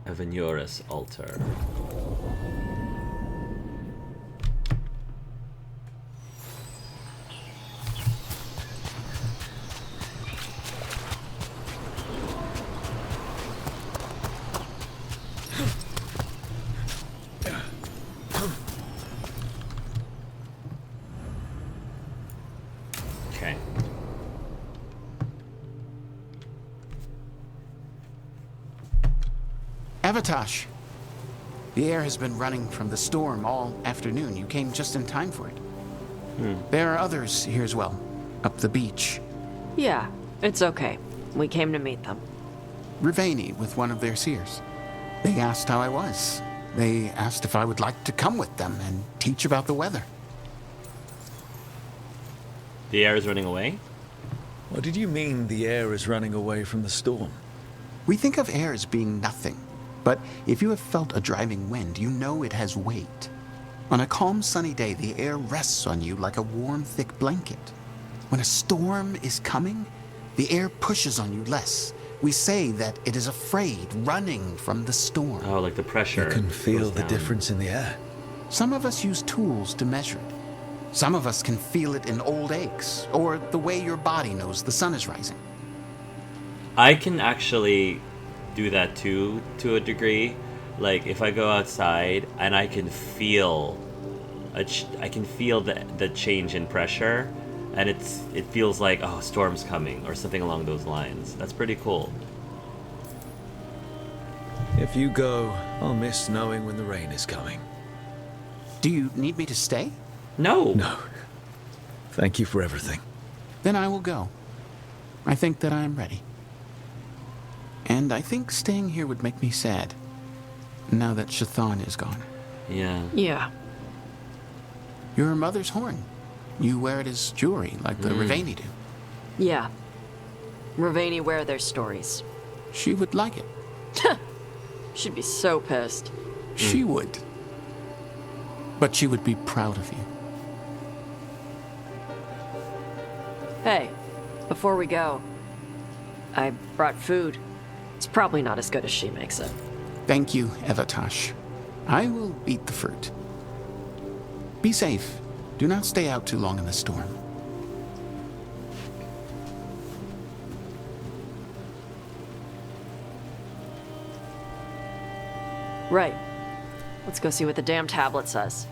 A Venuris altar. Okay. Avatosh! The air has been running from the storm all afternoon. You came just in time for it. There are others here as well, up the beach. Yeah, it's okay. We came to meet them. Rivain with one of their seers. They asked how I was. They asked if I would like to come with them and teach about the weather. The air is running away? What did you mean the air is running away from the storm? We think of air as being nothing, but if you have felt a driving wind, you know it has weight. On a calm, sunny day, the air rests on you like a warm, thick blanket. When a storm is coming, the air pushes on you less. We say that it is afraid, running from the storm. Oh, like the pressure. You can feel goes the down. difference in the air. Some of us use tools to measure it. Some of us can feel it in old aches, or the way your body knows the sun is rising. I can actually do that too, to a degree. Like if I go outside and I can feel, the change in pressure, and it feels like, oh, storm's coming or something along those lines. That's pretty cool. If you go, I'll miss knowing when the rain is coming. Do you need me to stay? No. No. Thank you for everything. Then I will go. I think that I am ready. And I think staying here would make me sad, now that Chthon is gone. Yeah. Yeah. Your mother's horn. You wear it as jewelry, like the Rivain do. Yeah. Rivain wear their stories. She would like it. She'd be so pissed. She would. But she would be proud of you. Hey, before we go, I brought food. It's probably not as good as she makes it. Thank you, Avatosh. I will eat the fruit. Be safe. Do not stay out too long in the storm. Right. Let's go see what the damn tablet says.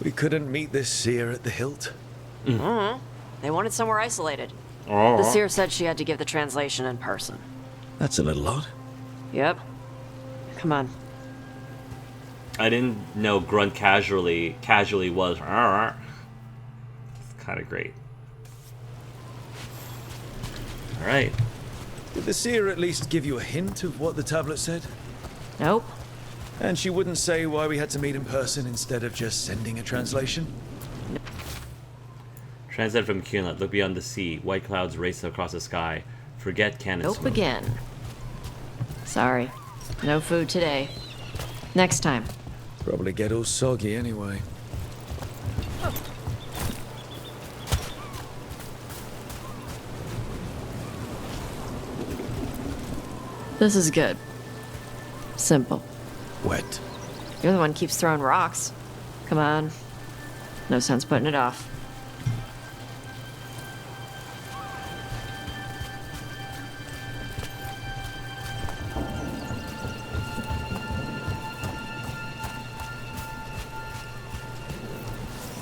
We couldn't meet this seer at the hilt. They wanted somewhere isolated. Oh. The seer said she had to give the translation in person. That's a little odd. Yep. Come on. I didn't know grunt casually was. It's kind of great. All right. Did the seer at least give you a hint of what the tablet said? Nope. And she wouldn't say why we had to meet in person instead of just sending a translation? Translate from Ghilan'nain. Look beyond the sea. White clouds race across the sky. Forget cannon Nope smoke. again. Sorry. No food today. Next time. Probably get all soggy anyway. This is good. Simple. Wet. You're the one who keeps throwing rocks. Come on. No sense putting it off.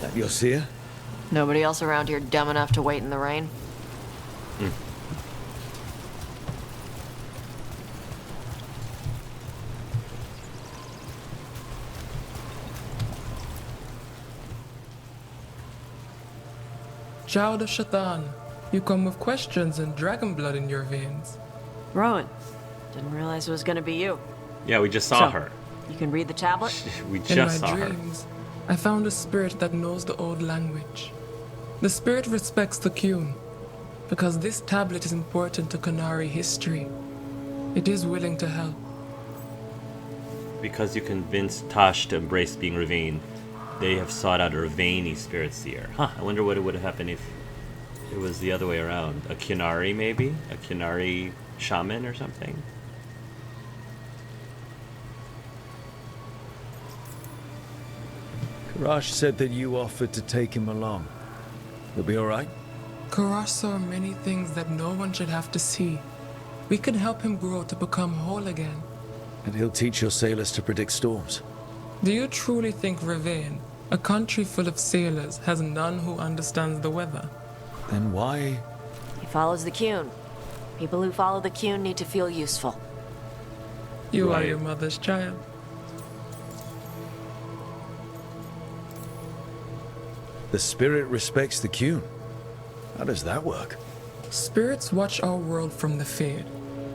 That your seer? Nobody else around here dumb enough to wait in the rain? Child of Chthon, you come with questions and dragon blood in your veins. Rowan. Didn't realize it was gonna be you. Yeah, we just saw So, her. You can read the tablet? We In just my saw her. dreams, I found a spirit that knows the old language. The spirit respects the Qun, because this tablet is important to Qunari history. It is willing to help. Because you convinced Tosh to embrace being Rivain, they have sought out a Rivaini spirit seer. Huh, I wonder what it would have happened if it was the other way around. A Qunari, maybe? A Qunari shaman or something. Karash said that you offered to take him along. He'll be alright? Karash saw many things that no one should have to see. We can help him grow to become whole again. And he'll teach your sailors to predict storms. Do you truly think Rivain, a country full of sailors, has none who understands the weather? Then why? He follows the Qun. People who follow the Qun need to feel useful. You are Right. your mother's child. The spirit respects the Qun. How does that work? Spirits watch our world from the Fade.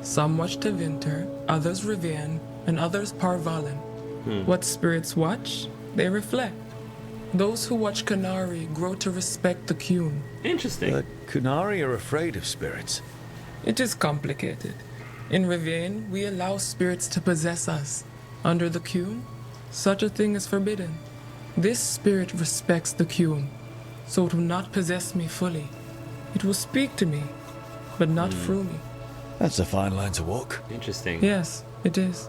Some watch Tevinter, others Rivain, and others Parvalin. What spirits watch, they reflect. Those who watch Qunari grow to respect the Qun. Interesting. But Qunari are afraid of spirits. It is complicated. In Rivain, we allow spirits to possess us. Under the Qun, such a thing is forbidden. This spirit respects the Qun, so it will not possess me fully. It will speak to me, but not through me. That's a fine line to walk. Interesting. Yes, it is.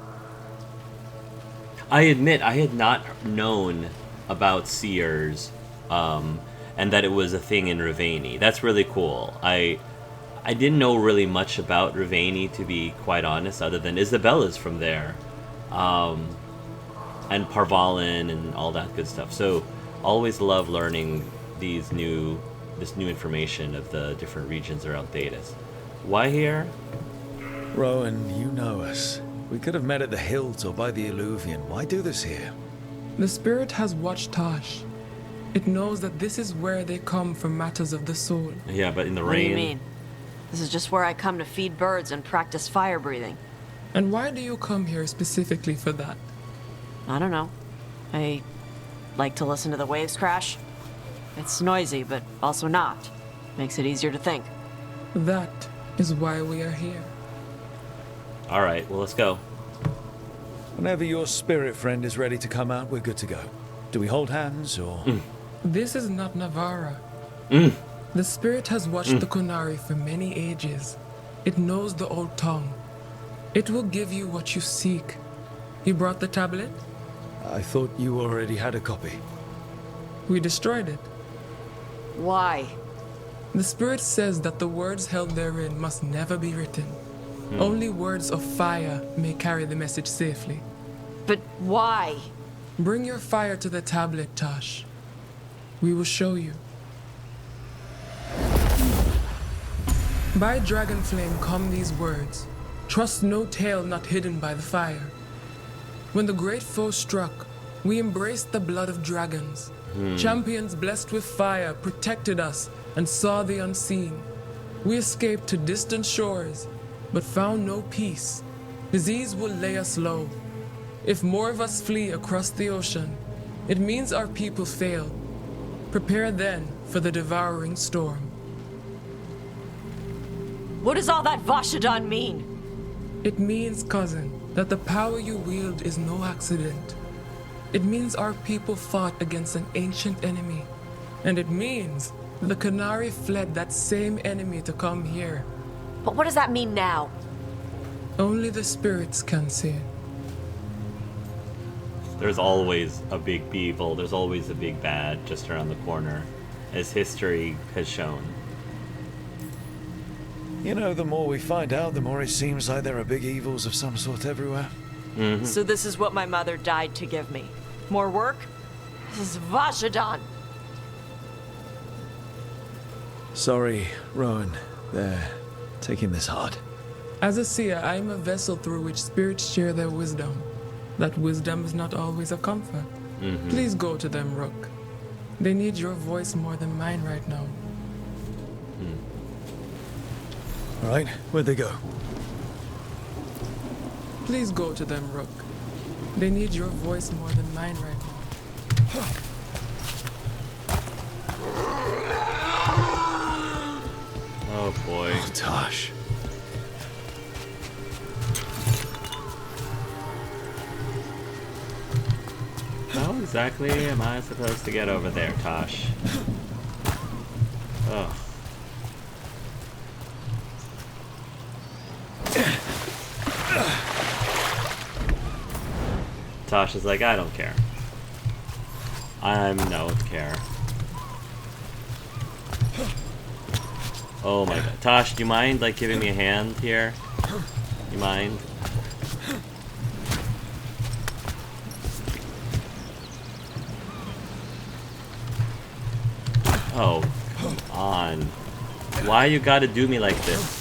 I admit I had not known about seers, and that it was a thing in Rivain. That's really cool. I didn't know really much about Rivain, to be quite honest, other than Isabella's from there, and Parvalin and all that good stuff. So always love learning this new information of the different regions around Thedas. Why here? Rowan, you know us. We could have met at the hills or by the Alluvion. Why do this here? The spirit has watched Tosh. It knows that this is where they come for matters of the soul. Yeah, but in the What do rain. you mean? This is just where I come to feed birds and practice fire breathing. And why do you come here specifically for that? I don't know. I like to listen to the waves crash. It's noisy, but also not. Makes it easier to think. That is why we are here. All right, well, let's go. Whenever your spirit friend is ready to come out, we're good to go. Do we hold hands, or...? This is not Navara. The spirit has watched the Qunari for many ages. It knows the old tongue. It will give you what you seek. You brought the tablet? I thought you already had a copy. We destroyed it. Why? The spirit says that the words held therein must never be written. Only words of fire may carry the message safely. But why? Bring your fire to the tablet, Tosh. We will show you. By dragon flame come these words. Trust no tale not hidden by the fire. When the great foe struck, we embraced the blood of dragons. Champions blessed with fire protected us and saw the unseen. We escaped to distant shores, but found no peace. Disease will lay us low. If more of us flee across the ocean, it means our people failed. Prepare then for the devouring storm. What does all that Vashadan mean? It means, cousin, that the power you wield is no accident. It means our people fought against an ancient enemy. And it means the Qunari fled that same enemy to come here. But what does that mean now? Only the spirits can see it. There's always a big evil. There's always a big bad just around the corner, as history has shown. You know, the more we find out, the more it seems like there are big evils of some sort everywhere. So this is what my mother died to give me. More work? This is Vashadan. Sorry, Rowan. They're taking this hard. As a seer, I am a vessel through which spirits share their wisdom. That wisdom is not always a comfort. Please go to them, Rook. They need your voice more than mine right now. All right, where'd they go? Please go to them, Rook. They need your voice more than mine right now. Oh boy. Oh, Tosh. How exactly am I supposed to get over there, Tosh? Oh. Tasha's like, I don't care. I don't care. Oh my god. Tosh, do you mind, like, giving me a hand here? You mind? Oh, come on. Why you gotta do me like this?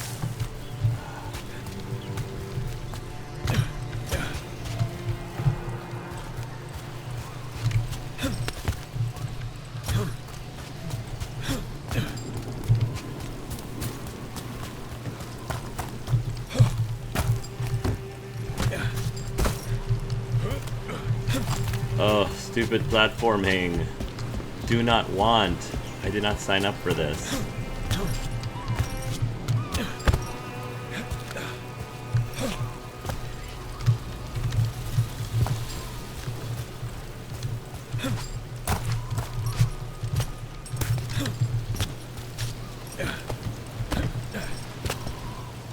Oh, stupid platforming. Do not want. I did not sign up for this.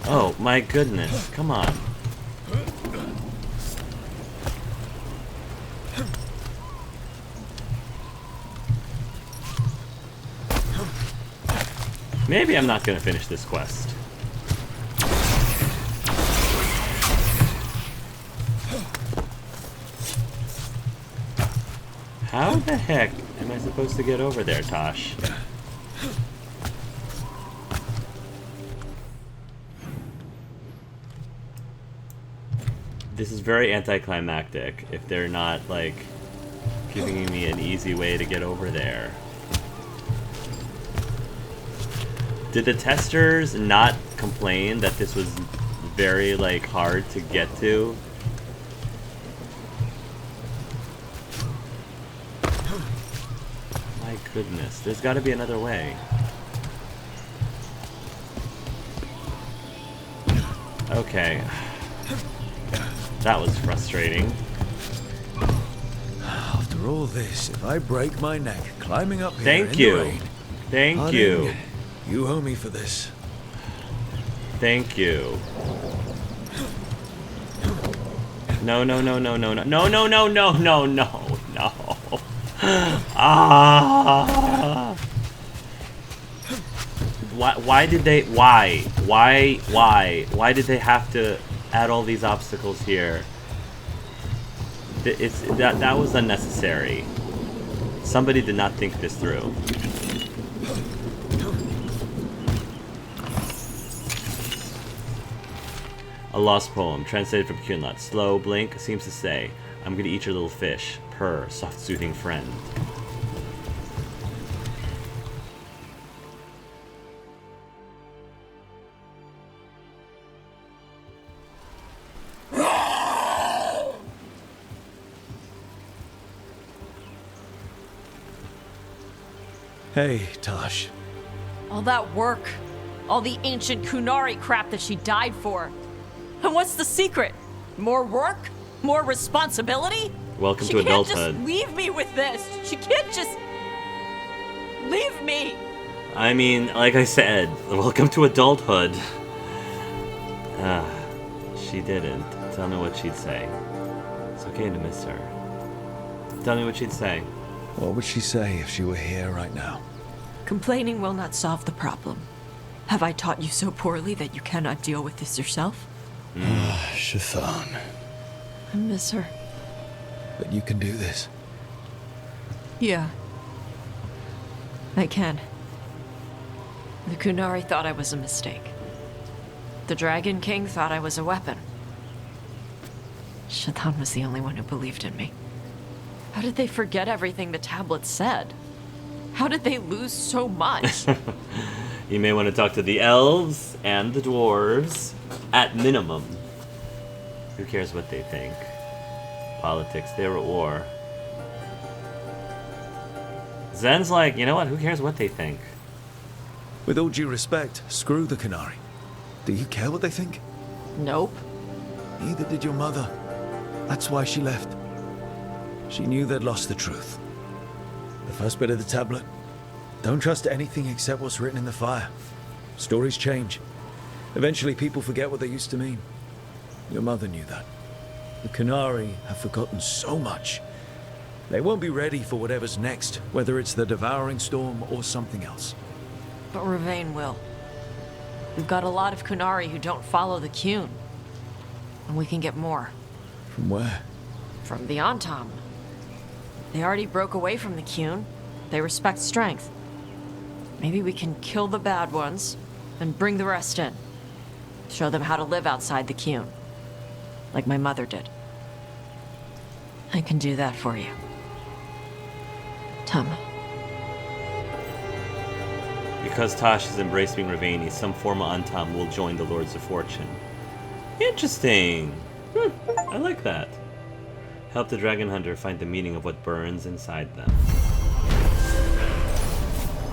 Oh my goodness, come on. Maybe I'm not gonna finish this quest. How the heck am I supposed to get over there, Tosh? This is very anticlimactic if they're not, like, giving me an easy way to get over there. Did the testers not complain that this was very, like, hard to get to? My goodness, there's got to be another way. Okay. That was frustrating. After all this, if I break my neck climbing up here Thank in you. the rain, Thank you. You owe me for this. Thank you. No, no, no, no, no, no, no, no, no, no, no, no, no. Ah. Why did they, why did they have to add all these obstacles here? That was unnecessary. Somebody did not think this through. A lost poem, translated from Ghilan'nain. Slow blink seems to say, I'm gonna eat your little fish. Purr, soft soothing friend. Hey, Tosh. All that work, all the ancient Kunari crap that she died for. And what's the secret? More work? More responsibility? Welcome She to can't adulthood. just leave me with this. She can't just leave me. I mean, like I said, welcome to adulthood. She didn't. Tell me what she'd say. It's okay to miss her. Tell me what she'd say. What would she say if she were here right now? Complaining will not solve the problem. Have I taught you so poorly that you cannot deal with this yourself? Shathan. I miss her. But you can do this. Yeah. I can. The Kunari thought I was a mistake. The Dragon King thought I was a weapon. Shathan was the only one who believed in me. How did they forget everything the tablets said? How did they lose so much? You may want to talk to the elves and the dwarves, at minimum. Who cares what they think? Politics, they're at war. Zen's like, you know what, who cares what they think? With all due respect, screw the Kunari. Do you care what they think? Nope. Neither did your mother. That's why she left. She knew they'd lost the truth. The first bit of the tablet. Don't trust anything except what's written in the fire. Stories change. Eventually people forget what they used to mean. Your mother knew that. The Qunari have forgotten so much. They won't be ready for whatever's next, whether it's the devouring storm or something else. But Rivain will. We've got a lot of Qunari who don't follow the Qun. And we can get more. From where? From the Antam. They already broke away from the Qun. They respect strength. Maybe we can kill the bad ones and bring the rest in. Show them how to live outside the Qun. Like my mother did. I can do that for you. Tum. Because Tosh has embraced being Rivain, some form of Antam will join the Lords of Fortune. Interesting. I like that. Help the Dragon Hunter find the meaning of what burns inside them.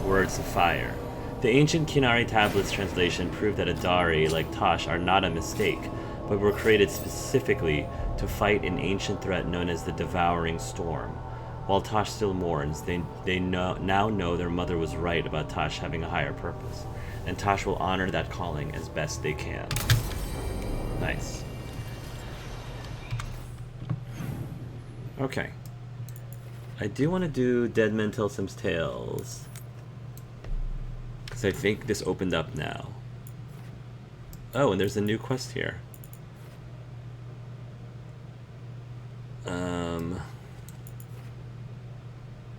Words of Fire. The ancient Qunari tablets translation proved that Adari, like Tosh, are not a mistake, but were created specifically to fight an ancient threat known as the Devouring Storm. While Tosh still mourns, they now know their mother was right about Tosh having a higher purpose, and Tosh will honor that calling as best they can. Nice. Okay. I do want to do Dead Men Tell Some Tales, because I think this opened up now. Oh, and there's a new quest here.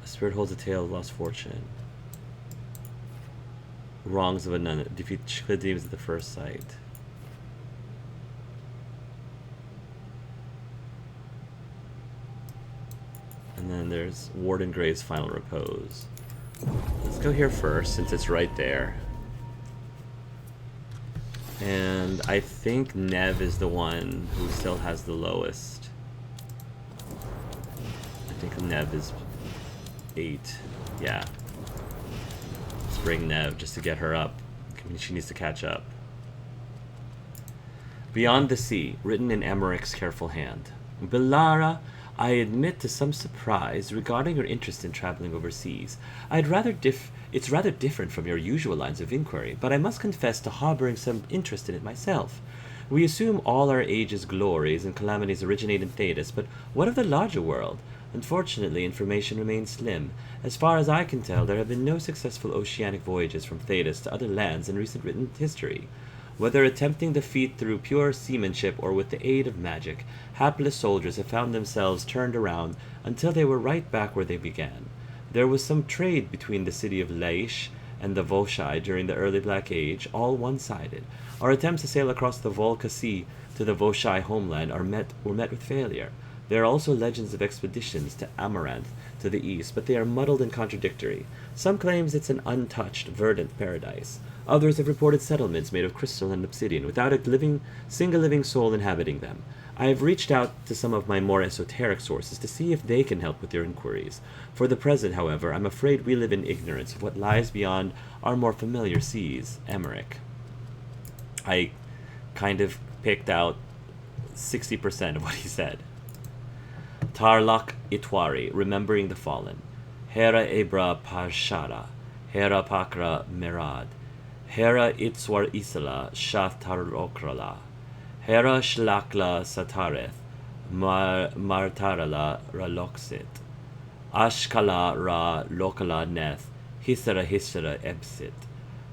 A spirit holds a tale of lost fortune. Wrongs of a nun. Defeat clear demons at the first sight. And then there's Warden Gray's Final Repose. Let's go here first, since it's right there. And I think Nev is the one who still has the lowest. I think Nev is 8. Yeah. Let's bring Nev just to get her up. I mean, she needs to catch up. Beyond the Sea, written in Emeric's careful hand. Belara, I admit to some surprise regarding your interest in traveling overseas. It's rather different from your usual lines of inquiry, but I must confess to harboring some interest in it myself. We assume all our age's glories and calamities originate in Thedas, but what of the larger world? Unfortunately, information remains slim. As far as I can tell, there have been no successful oceanic voyages from Thedas to other lands in recent written history. Whether attempting the feat through pure seamanship or with the aid of magic, hapless soldiers have found themselves turned around until they were right back where they began. There was some trade between the city of Laish and the Volshai during the early Black Age, all one-sided. Our attempts to sail across the Volca Sea to the Volshai homeland were met with failure. There are also legends of expeditions to Amaranth to the east, but they are muddled and contradictory. Some claims it's an untouched, verdant paradise. Others have reported settlements made of crystal and obsidian, without a single living soul inhabiting them. I have reached out to some of my more esoteric sources to see if they can help with your inquiries. For the present, however, I'm afraid we live in ignorance of what lies beyond our more familiar seas. Emmerich. I kind of picked out 60% of what he said. Tarlak Itwari, remembering the fallen. Hera Ebra Parshara, Hera Pakra Merad, Hera Itzwar Isala, Shath Tarokrala, Hera Shlakla Satareth, Martarala Raloxit, Ashkala Ra Lokala Neth, Hisara Ebsit,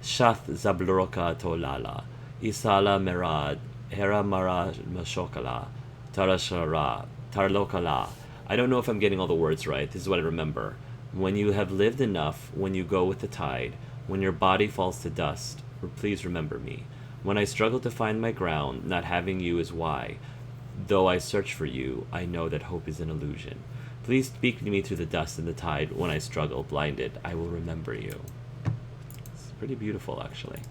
Shath Zabloroka Tolala, Isala Merad, Hera Mara Mashokala, Tarashara, Tarlokala. I don't know if I'm getting all the words right. This is what I remember. When you have lived enough, when you go with the tide, when your body falls to dust, please remember me. When I struggle to find my ground, not having you is why. Though I search for you, I know that hope is an illusion. Please speak to me through the dust and the tide. When I struggle, blinded, I will remember you. It's pretty beautiful, actually.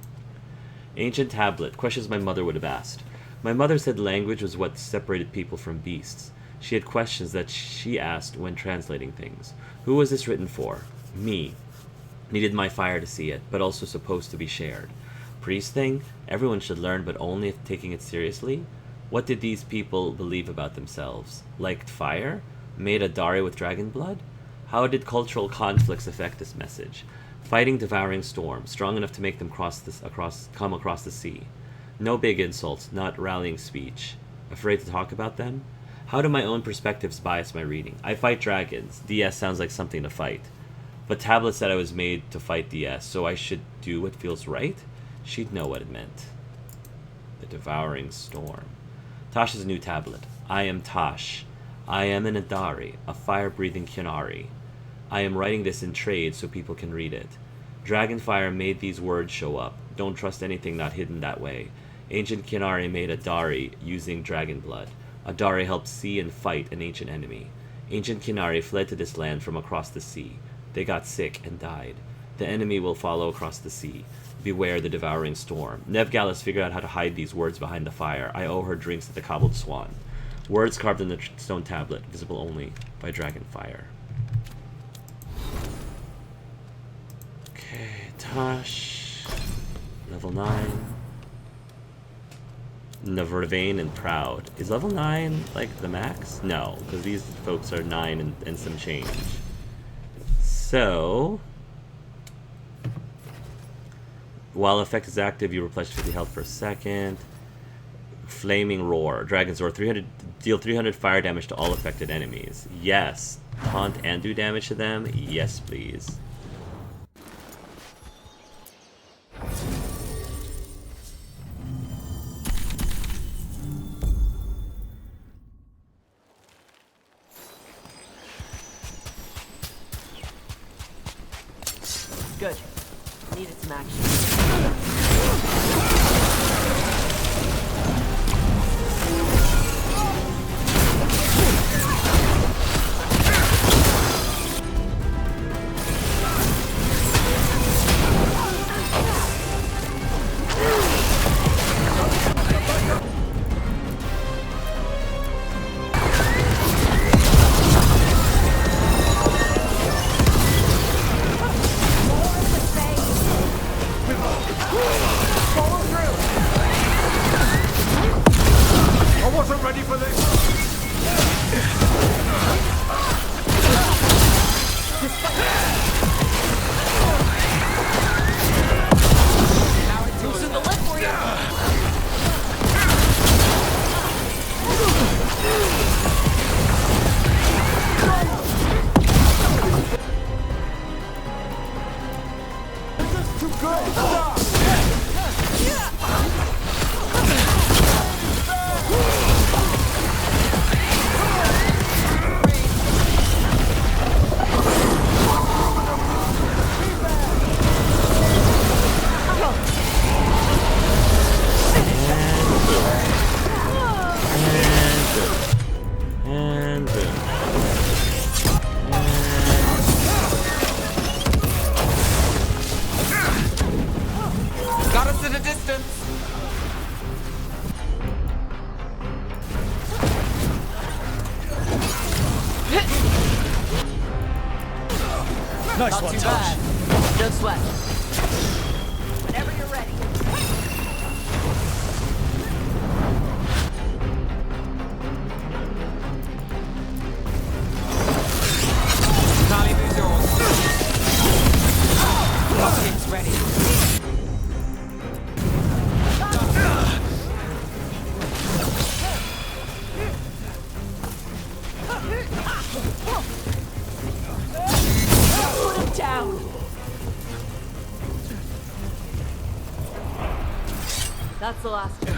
Ancient tablet. Questions my mother would have asked. My mother said language was what separated people from beasts. She had questions that she asked when translating things. Who was this written for? Me. Needed my fire to see it, but also supposed to be shared. Priest thing? Everyone should learn, but only if taking it seriously? What did these people believe about themselves? Liked fire? Made a Dari with dragon blood? How did cultural conflicts affect this message? Fighting devouring storm, strong enough to make them come across the sea. No big insults, not rallying speech. Afraid to talk about them? How do my own perspectives bias my reading? I fight dragons. DS sounds like something to fight. But Tablet said I was made to fight DS, so I should do what feels right? She'd know what it meant. The Devouring Storm. Tasha's new tablet. I am Tash. I am an Adari, a fire-breathing Qunari. I am writing this in trade so people can read it. Dragonfire made these words show up. Don't trust anything not hidden that way. Ancient Qunari made Adari using dragon blood. Adari helped see and fight an ancient enemy. Ancient Qunari fled to this land from across the sea. They got sick and died. The enemy will follow across the sea. Beware the devouring storm. Nev Gallus figured out how to hide these words behind the fire. I owe her drinks at the Cobbled Swan. Words carved in the stone tablet, visible only by dragon fire. Okay, Tosh. Level 9. Rivain and Proud. Is level 9 like the max? No, because these folks are 9 and some change. So, while effect is active, you replenish 50 health per second. Flaming Roar. Dragon's Roar. Deal 300 fire damage to all affected enemies. Yes. Taunt and do damage to them? Yes, please. Good. Needed some action. Nice one, Tosh. No sweat. Whenever you're ready. Nolly, who's yours? Rocket's ready. Down. That's the last one.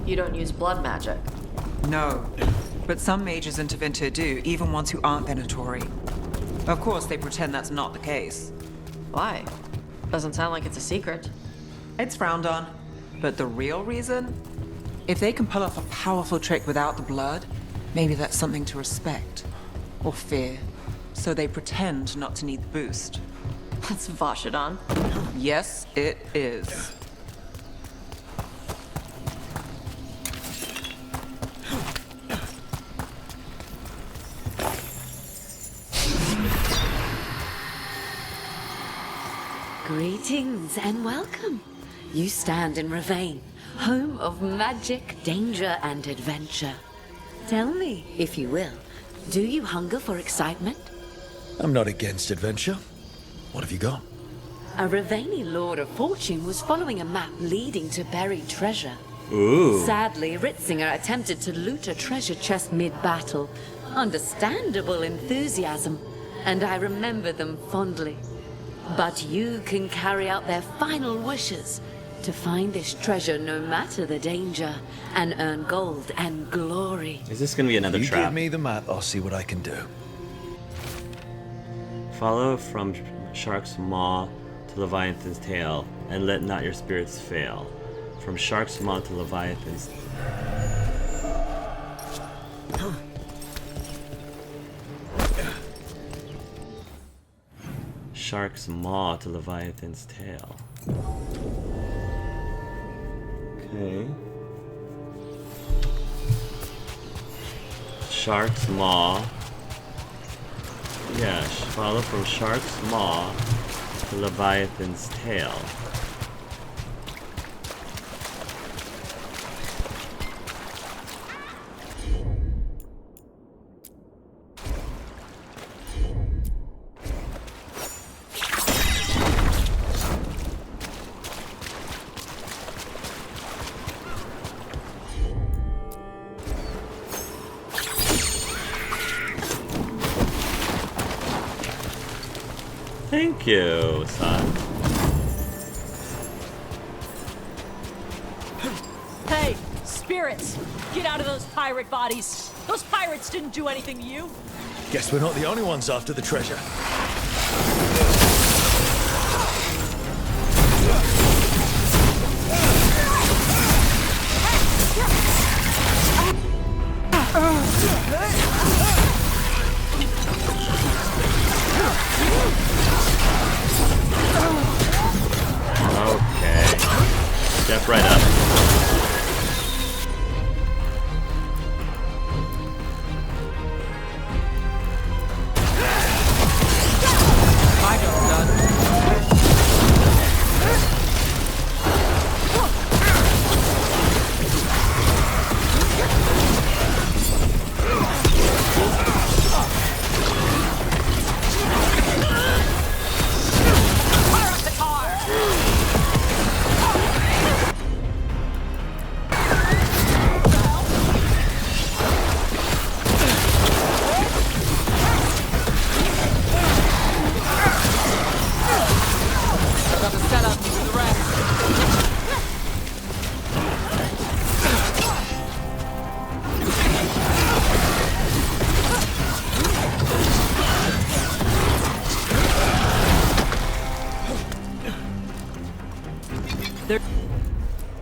You don't use blood magic. No, but some mages in Tevinter do, even ones who aren't Venatori. Of course, they pretend that's not the case. Why? Doesn't sound like it's a secret. It's frowned on. But the real reason? If they can pull off a powerful trick without the blood, maybe that's something to respect. Or fear. So they pretend not to need the boost. That's Vashidon. Yes, it is. Greetings and welcome. You stand in Rivain, home of magic, danger, and adventure. Tell me, if you will, do you hunger for excitement? I'm not against adventure. What have you got? A Rivaini Lord of Fortune was following a map leading to buried treasure. Ooh. Sadly, Ritzinger attempted to loot a treasure chest mid-battle. Understandable enthusiasm, and I remember them fondly. But you can carry out their final wishes to find this treasure no matter the danger, and earn gold and glory. Is this gonna be another You trap? give me the map, I'll see what I can do. Follow from Shark's maw to Leviathan's tail, and let not your spirits fail. From Shark's maw to Leviathan's. Shark's maw to Leviathan's tail. Okay. Shark's maw. Yeah, follow from Shark's maw to Leviathan's tail. Thank you, son. Hey, spirits! Get out of those pirate bodies! Those pirates didn't do anything to you! Guess we're not the only ones after the treasure. Okay. Step right up. My job's done. Fire up the car! I've got the setup to do the rest.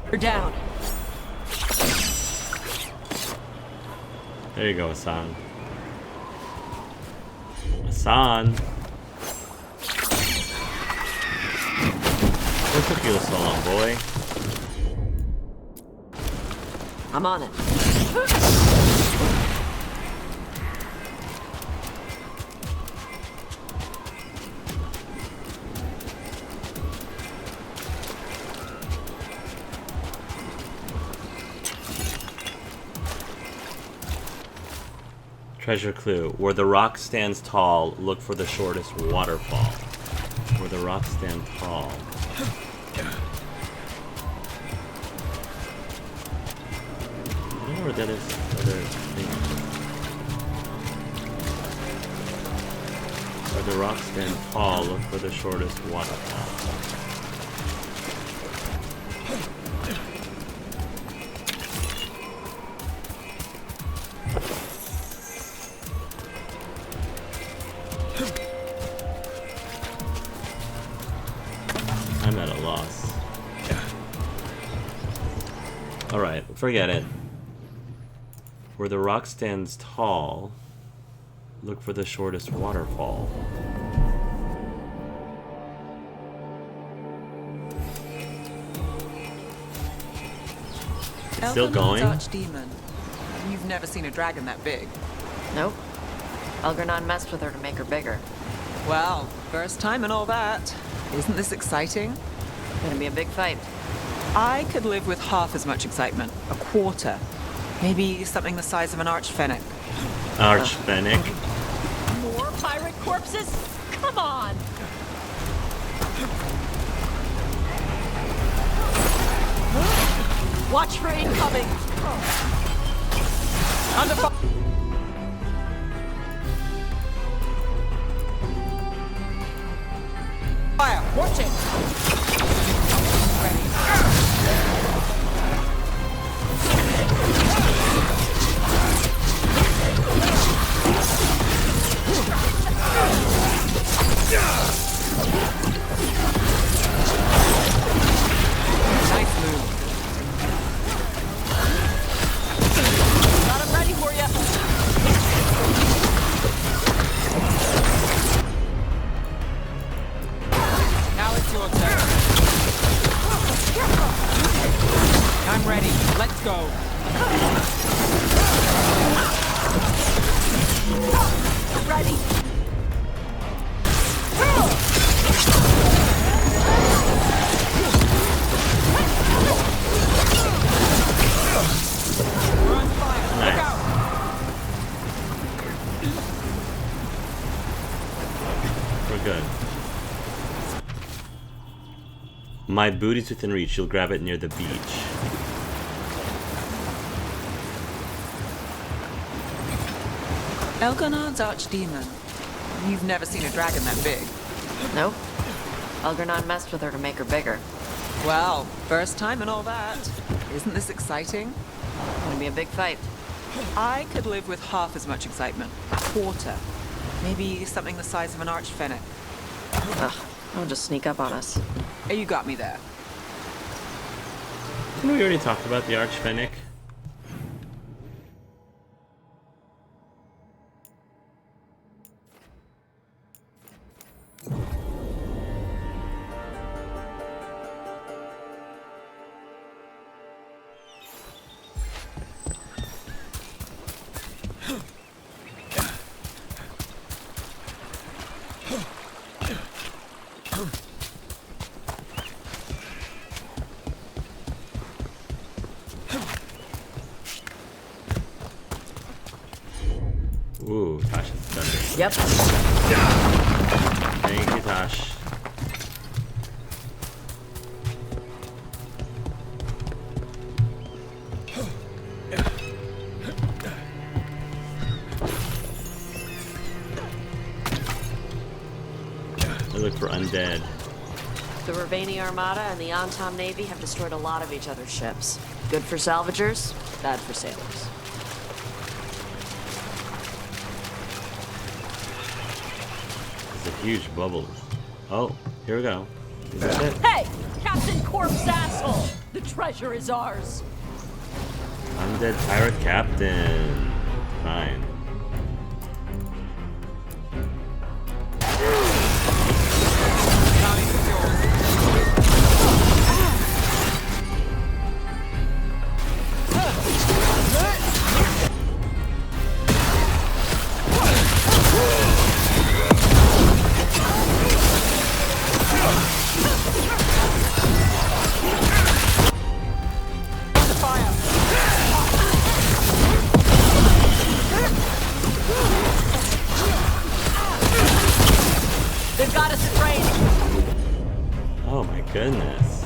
They're down. There you go, Hassan. Hassan! What took you so long, boy? I'm on it. Treasure clue. Where the rock stands tall, look for the shortest waterfall. Where the rock stands tall. I don't know where that is. Other thing. Where the rock stands tall, look for the shortest waterfall. I'm at a loss. Alright, forget it. Where the rock stands tall, look for the shortest waterfall. Still Elgar'nan's going? Archdemon. You've never seen a dragon that big. Nope. Elgar'nan messed with her to make her bigger. Well, first time and all that. Isn't this exciting? Gonna be a big fight. I could live with half as much excitement. A quarter. Maybe something the size of an archfennec. Archfennec. More pirate corpses? Come on! Watch for incoming! Under fire! Watch it! Nice move. Got him ready for you! Now it's your turn. I'm ready. Let's go. Ready! We're on fire. Look Nice. out. We're good. My booty's within reach. You'll grab it near the beach. Elgar'nan's archdemon. You've never seen a dragon that big. Nope. Elgar'nan messed with her to make her bigger. Well, first time and all that. Isn't this exciting? Gonna be a big fight. I could live with half as much excitement. A quarter. Maybe something the size of an archfennec. Ugh, they'll just sneak up on us. You got me there. Didn't we already talked about the Archfennec? Ooh, Tosh is done. Yep. Thank you, Tosh. I look for undead. The Rivain Armada and the Antom Navy have destroyed a lot of each other's ships. Good for salvagers, bad for sailors. It's a huge bubble. Oh, here we go. Is that it? Hey! Captain Corpse asshole! The treasure is ours! Undead pirate captain. Fine. They've got us at range! Oh my goodness.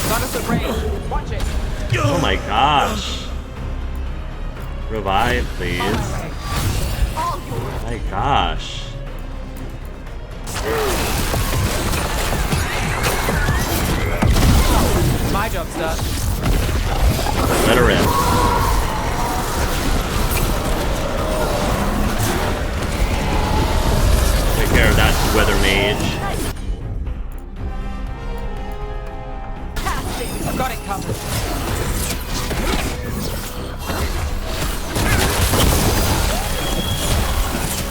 Got us at range. Watch it. Oh my gosh. Revive, please. All yours! My gosh. My job's done. Let her in. Take care of that weather mage. I've got it covered.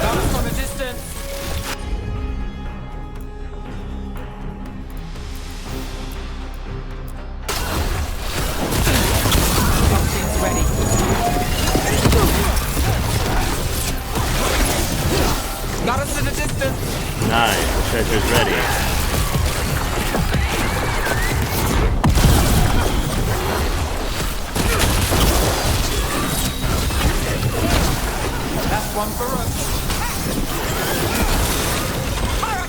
Got us from a distance. Got things ready. Got us in the distance. Nice. The treasure's ready. That's one for us.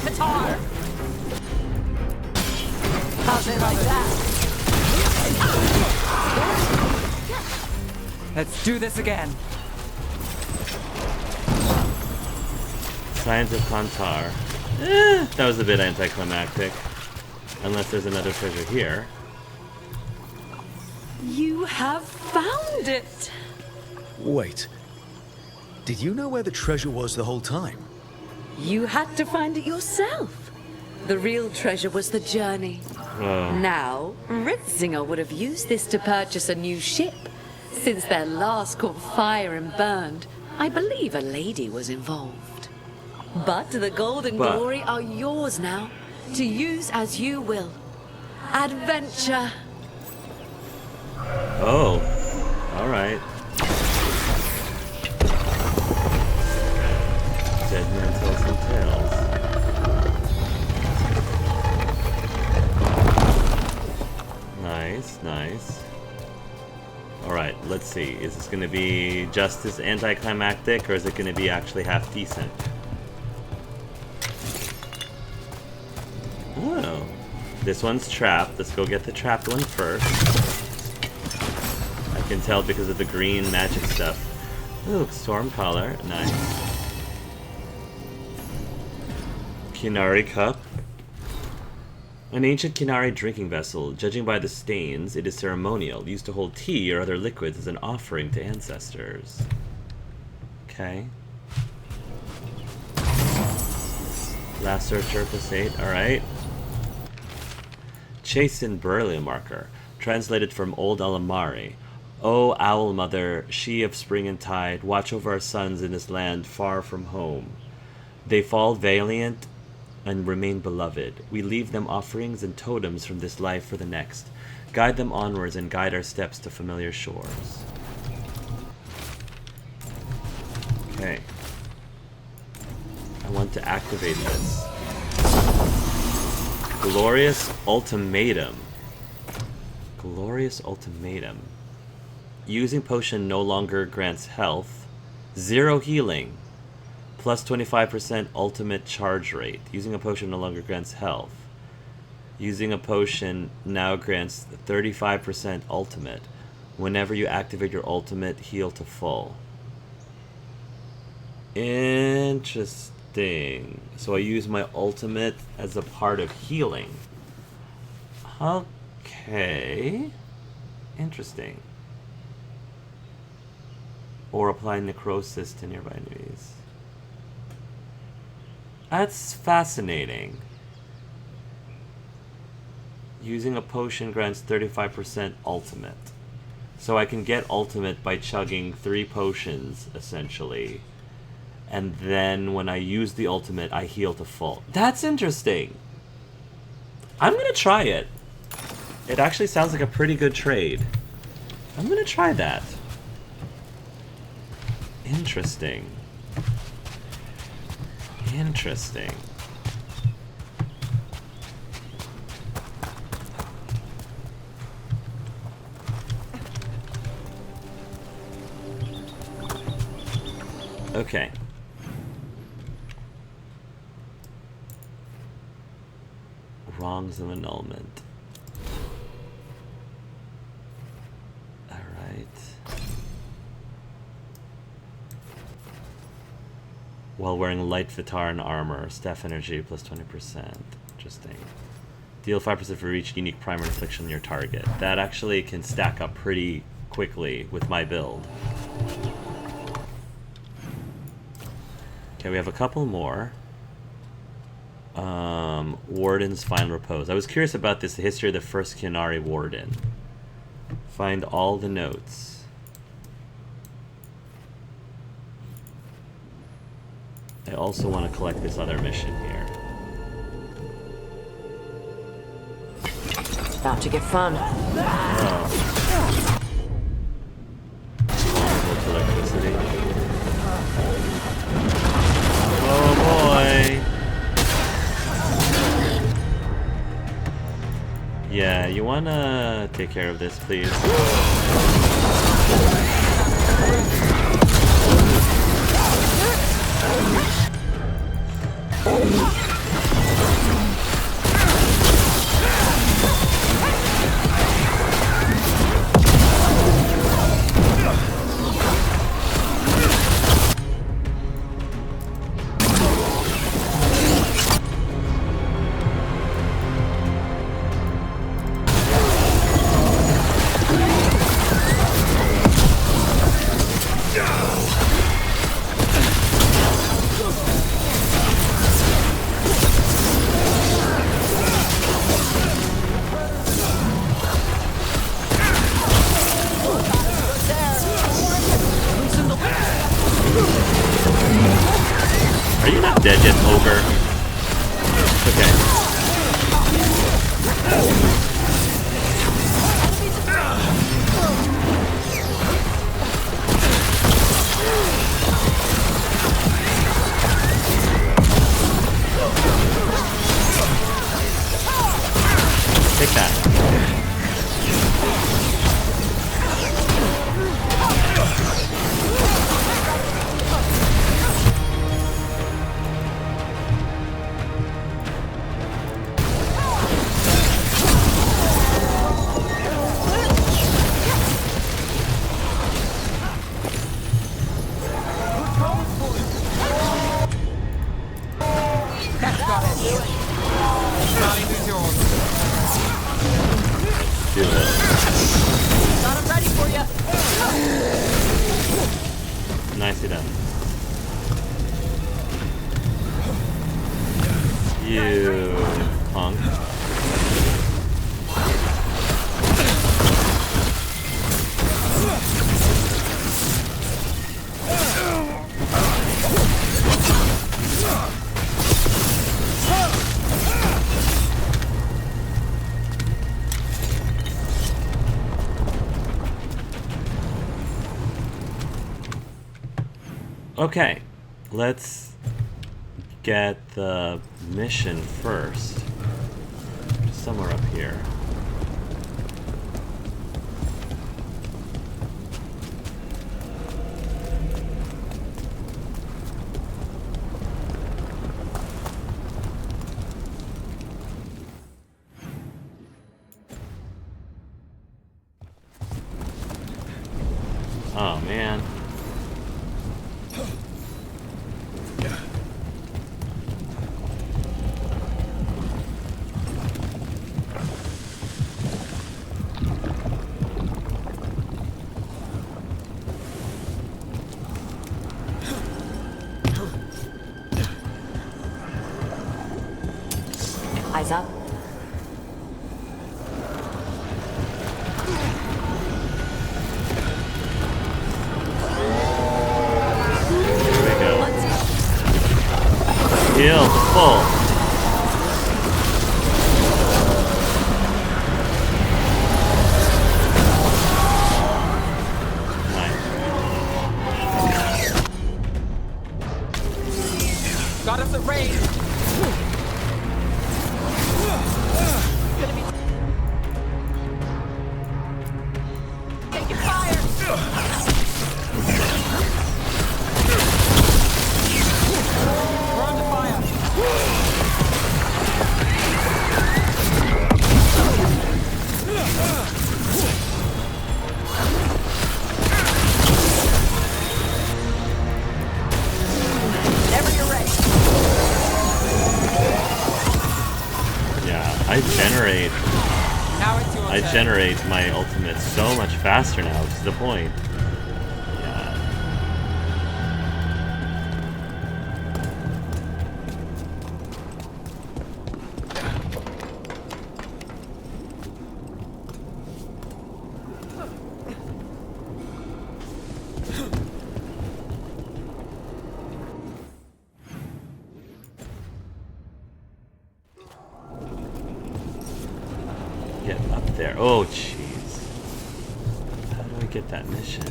Katar! How's it like that? Let's do this again. Signs of Kantar. That was a bit anticlimactic. Unless there's another treasure here. You have found it! Wait. Did you know where the treasure was the whole time? You had to find it yourself. The real treasure was the journey. Now, Ritzinger would have used this to purchase a new ship. Since their last caught fire and burned, I believe a lady was involved. But the gold and glory are yours now, to use as you will. Adventure! Oh, alright. Dead man tells some tales. Nice, nice. Alright, let's see. Is this going to be just as anticlimactic, or is it going to be actually half decent? Oh. This one's trapped. Let's go get the trapped one first. I can tell because of the green magic stuff. Ooh, storm collar. Nice. Kinari cup. An ancient Kinari drinking vessel. Judging by the stains, it is ceremonial, used to hold tea or other liquids as an offering to ancestors. Okay. Last searcher plus 8, alright. Chastened Burial Marker. Translated from Old Alamari. O Owl Mother, she of spring and tide, watch over our sons in this land far from home. They fall valiant and remain beloved. We leave them offerings and totems from this life for the next. Guide them onwards and guide our steps to familiar shores. Okay. I want to activate this. Glorious Ultimatum. Glorious Ultimatum. Using potion no longer grants health. 0 healing. Plus 25% ultimate charge rate. Using a potion no longer grants health. Using a potion now grants 35% ultimate. Whenever you activate your ultimate, heal to full. Interesting. So I use my ultimate as a part of healing. Okay. Interesting. Or apply necrosis to nearby enemies. That's fascinating. Using a potion grants 35% ultimate. So I can get ultimate by chugging 3 potions, essentially. And then when I use the ultimate, I heal to full. That's interesting. I'm gonna try it. It actually sounds like a pretty good trade. I'm gonna try that. Interesting. Interesting. Okay. Wrongs of annulment. Alright. While wearing light Vitaran armor, staff energy plus 20%. Interesting. Deal 5% for each unique primer infliction on your target. That actually can stack up pretty quickly with my build. Okay, we have a couple more. Warden's Final Repose. I was curious about this, the history of the first Kinari Warden. Find all the notes. I also want to collect this other mission here. About to get fun. Oh. Vulnerable to electricity. Oh boy! Yeah, you wanna take care of this, please? Are you not dead yet, ogre? Okay. Take that. Do this. Got him ready for you. Nicely done. You punk. Okay, let's get the mission first. Somewhere up here. Oh man. Eyes up. Here we go. Heal to full. Got us a raid. Taking fire. We're under fire. Whenever you're ready. Yeah, Now it's your I turn. generate my ultimate so much faster now, to the point. Yeah. Get up there. Oh, jeez. How do I get that mission?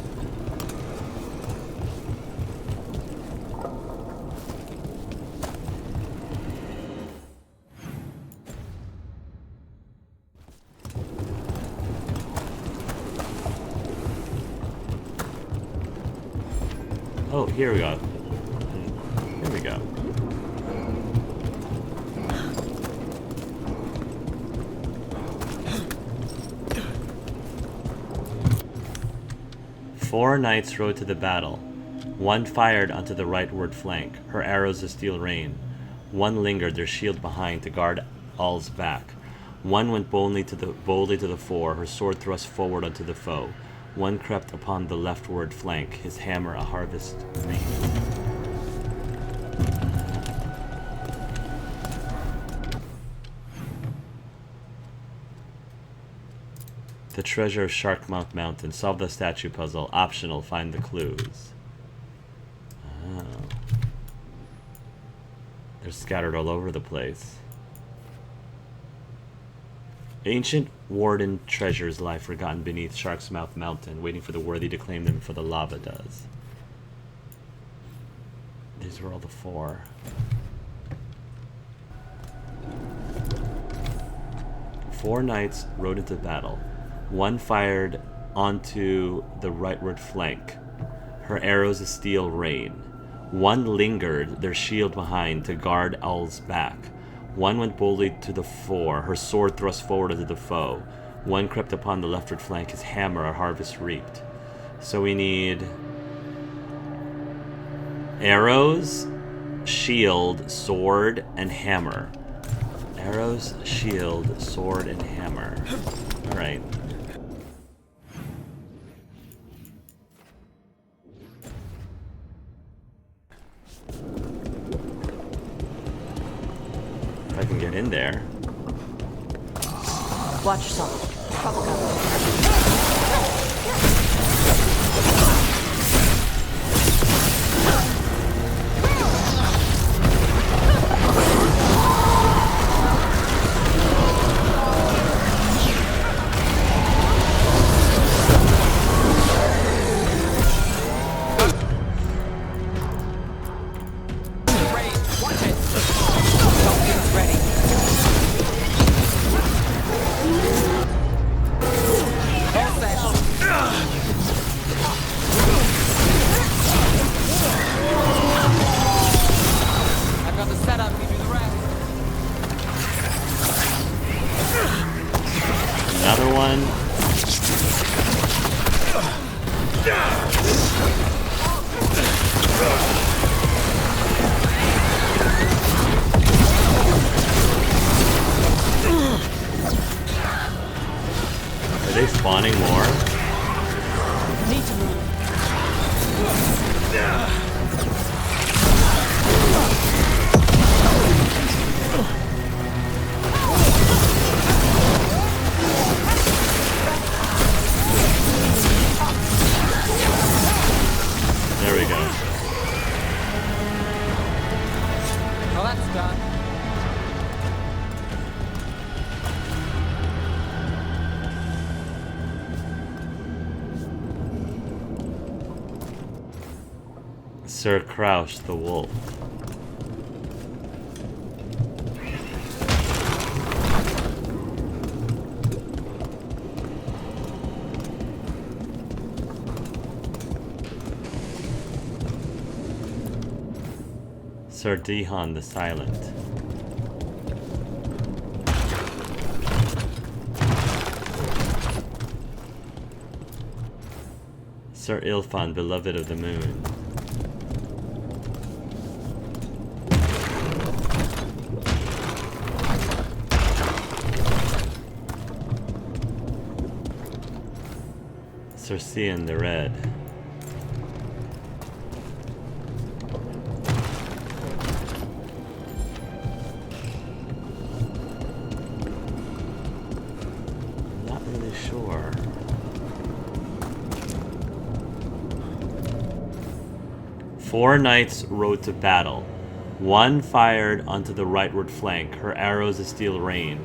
here we go. Here we go. Four knights rode to the battle. One fired onto the rightward flank, her arrows of steel rain. One lingered, their shield behind, to guard Al's back. One went boldly to the fore, her sword thrust forward unto the foe. One crept upon the leftward flank, his hammer a harvest reed. The treasure of Sharkmouth Mountain. Solve the statue puzzle. Optional. Find the clues. Oh. They're scattered all over the place. Ancient warden treasures lie forgotten beneath Shark's Mouth Mountain, waiting for the worthy to claim them before the lava does. These were all the four. Four knights rode into battle. One fired onto the rightward flank. Her arrows of steel rain. One lingered, their shield behind, to guard Al's back. One went boldly to the fore, her sword thrust forward unto the foe. One crept upon the leftward flank, his hammer a harvest reaped. So we need arrows, shield, sword, and hammer. Arrows, shield, sword, and hammer. Alright. If I can get in there. Watch yourself. Trouble coming. Another one. Are they spawning more? Need to move. There we go. Well, that's done. Sir Crouch the Wolf. Sir Dihon the Silent. Sir Ilfan, beloved of the moon. Sir Cian the Red. Not really sure. Four knights rode to battle. One fired onto the rightward flank, her arrows of steel rain.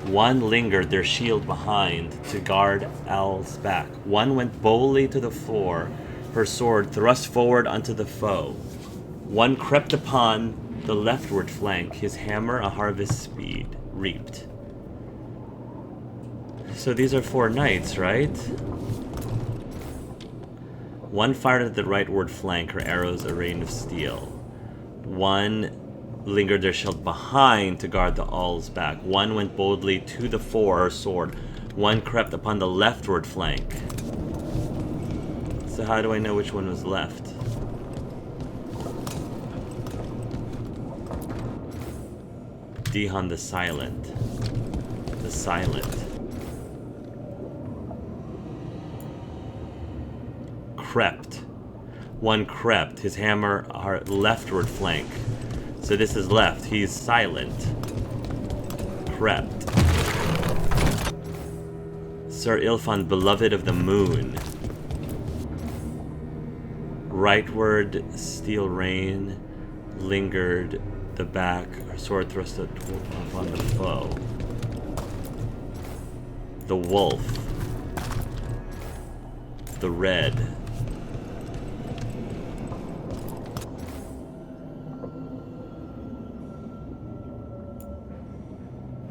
One lingered, their shield behind, to guard Al's back. One went boldly to the fore, her sword thrust forward unto the foe. One crept upon the leftward flank, his hammer a harvest speed reaped. So these are four knights, right? One fired at the rightward flank, her arrows a rain of steel. One lingered their shield behind to guard the all's back. One went boldly to the fore, her sword. One crept upon the leftward flank. So how do I know which one was left? Dihon the Silent. The Silent. Crept. One crept. His hammer, our leftward flank. So this is left. He's silent. Crept. Sir Ilfon, beloved of the moon. Rightward, steel rain, lingered the back, her sword thrust upon the foe. The wolf. The red.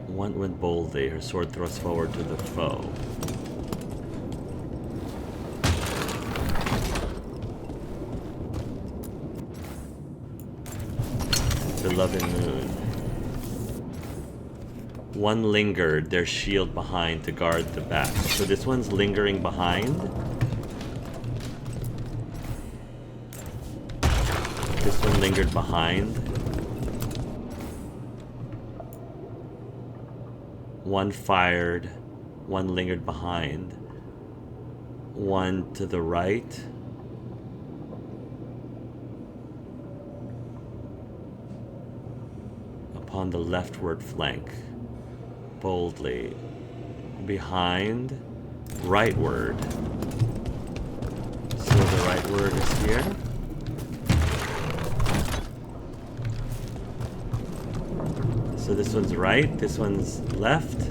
One went boldly, her sword thrust forward to the foe. Beloved moon. One lingered, their shield behind to guard the back. So this one's lingering behind. This one lingered behind. One fired, one lingered behind. One to the right. Upon the leftward flank. Boldly. Behind. Rightward. So the rightward is here. So this one's right, this one's left,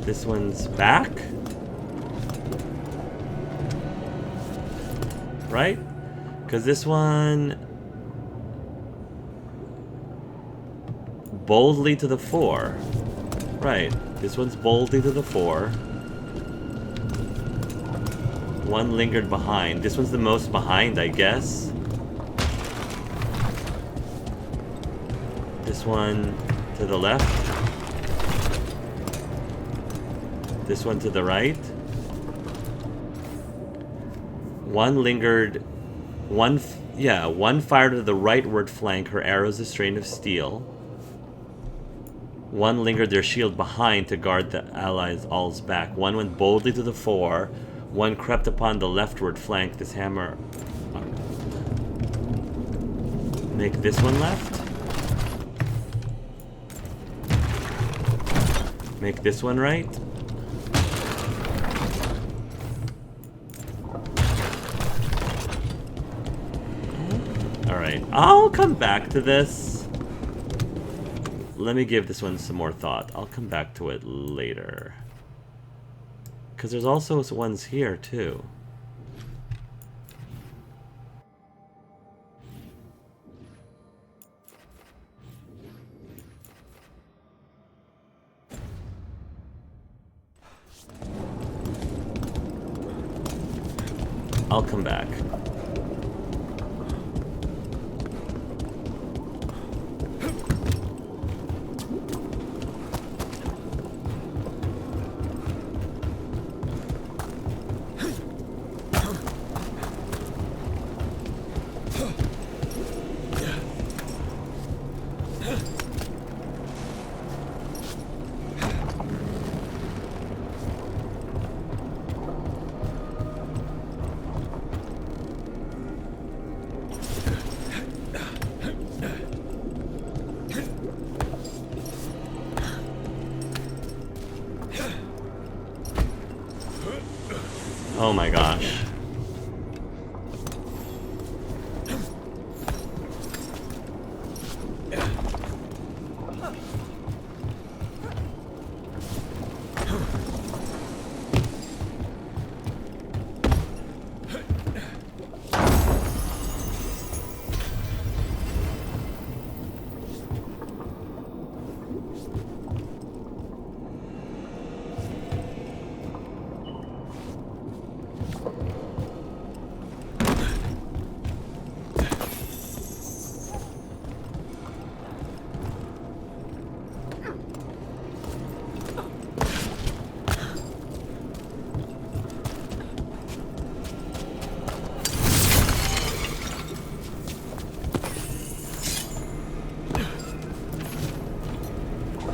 this one's back. Right? Because this one boldly to the fore. Right. This one's boldly to the fore. One lingered behind. This one's the most behind, I guess. This one to the left. This one to the right. One lingered. One fired to the rightward flank, her arrows a strain of steel. One lingered their shield behind to guard the allies' all's back. One went boldly to the fore. One crept upon the leftward flank, this hammer. Make this one left. Make this one right. Alright, I'll come back to this. Let me give this one some more thought. I'll come back to it later. Because there's also ones here, too. I'll come back. Oh my gosh.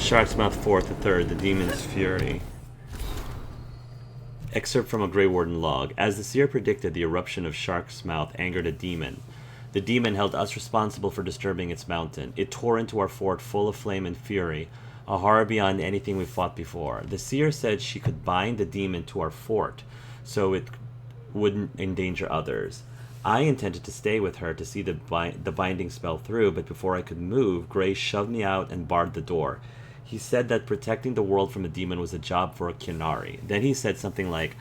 Shark's Mouth 4th, the 3rd, the Demon's Fury. Excerpt from a Grey Warden log. As the seer predicted, the eruption of Shark's Mouth angered a demon. The demon held us responsible for disturbing its mountain. It tore into our fort full of flame and fury, a horror beyond anything we fought before. The seer said she could bind the demon to our fort so it wouldn't endanger others. I intended to stay with her to see the binding spell through, but before I could move, Gray shoved me out and barred the door. He said that protecting the world from a demon was a job for a Qunari. Then he said something like,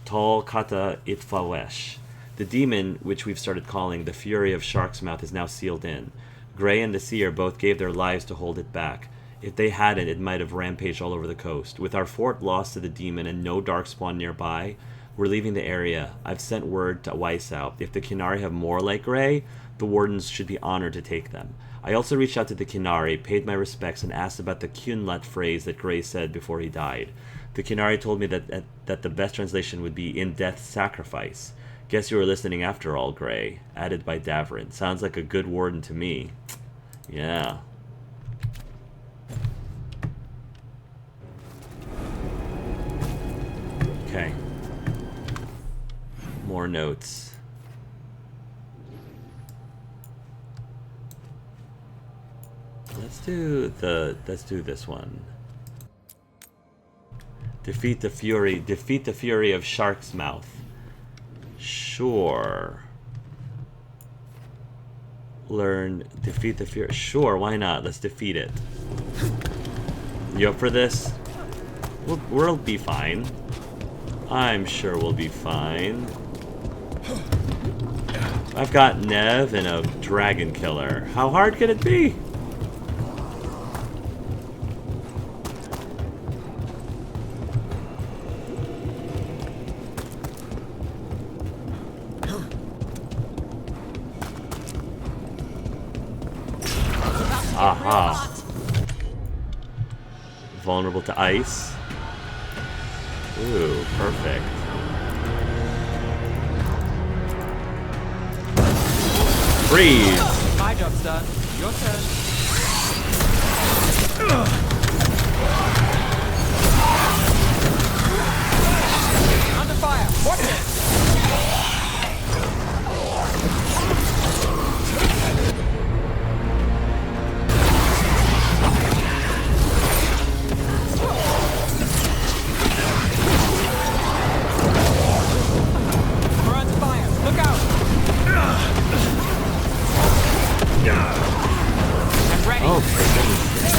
Tol kata itfawesh. The demon, which we've started calling the Fury of Shark's Mouth, is now sealed in. Gray and the Seer both gave their lives to hold it back. If they hadn't, it might have rampaged all over the coast. With our fort lost to the demon and no darkspawn nearby, we're leaving the area. I've sent word to Weisau. If the Qunari have more like Gray, the Wardens should be honored to take them. I also reached out to the Qunari, paid my respects, and asked about the Qunlut phrase that Gray said before he died. The Qunari told me that the best translation would be in death sacrifice. Guess you were listening after all, Gray. Added by Davrin. Sounds like a good warden to me. Yeah. Okay. More notes. Let's do this one. Defeat the fury of Shark's Mouth. Sure. Defeat the fury. Sure, why not? Let's defeat it. You up for this? We'll be fine. I'm sure we'll be fine. I've got Nev and a dragon killer. How hard could it be? Aha. Vulnerable to ice. Ooh, perfect. Freeze! My job's done. Your turn. Under fire! Watch it! Oh, for goodness.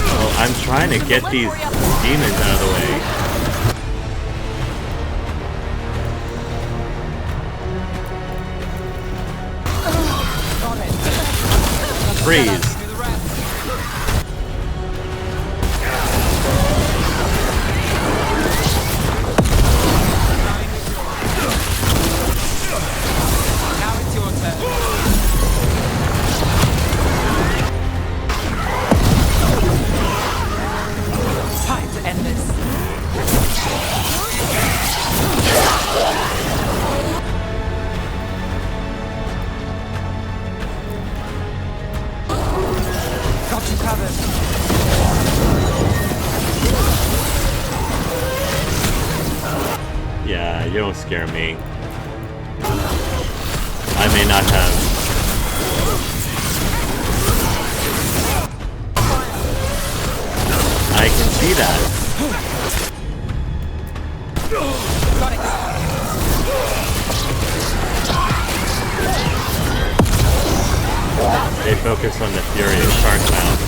Well, I'm trying to get these demons out of the way. Freeze. Now it's your turn. Time to end this. Got you covered. Yeah, you don't scare me. I may not have. I can see that. They focus on the fury of Shark's Mouth.